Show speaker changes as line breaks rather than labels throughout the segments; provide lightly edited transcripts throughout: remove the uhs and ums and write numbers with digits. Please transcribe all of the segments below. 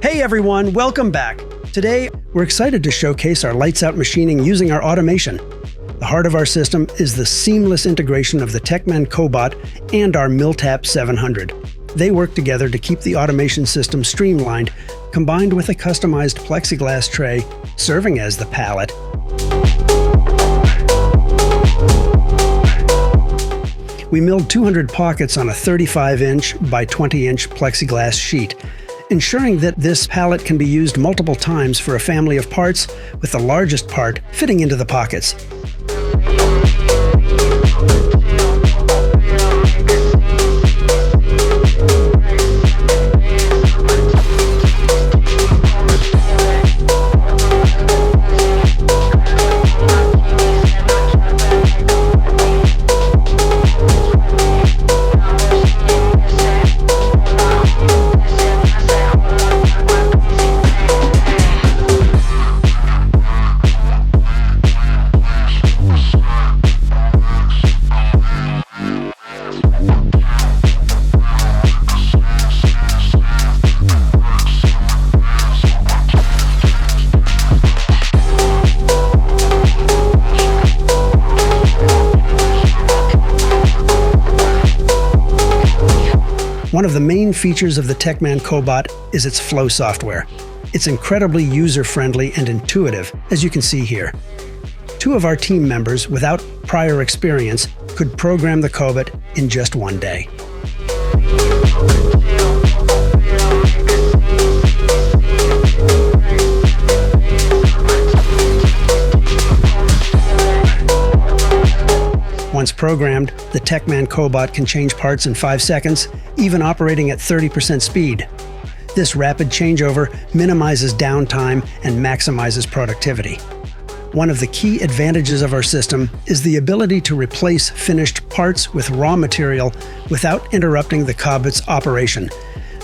Hey everyone, welcome back. Today, we're excited to showcase our lights-out machining using our automation. The heart of our system is the seamless integration of the Techman Cobot and our Milltap 700. They work together to keep the automation system streamlined, combined with a customized plexiglass tray serving as the pallet. We milled 200 pockets on a 35-inch by 20-inch plexiglass sheet, ensuring that this pallet can be used multiple times for a family of parts, with the largest part fitting into the pockets. One of the main features of the Techman Cobot is its flow software. It's incredibly user-friendly and intuitive, as you can see here. Two of our team members, without prior experience, could program the Cobot in just one day. Once programmed, the Techman Cobot can change parts in 5 seconds, even operating at 30% speed. This rapid changeover minimizes downtime and maximizes productivity. One of the key advantages of our system is the ability to replace finished parts with raw material without interrupting the Cobot's operation.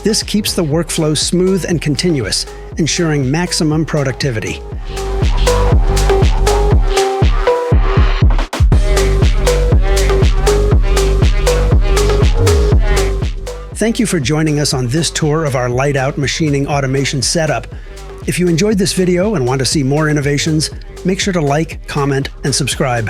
This keeps the workflow smooth and continuous, ensuring maximum productivity. Thank you for joining us on this tour of our light-out machining automation setup. If you enjoyed this video and want to see more innovations, make sure to like, comment, and subscribe.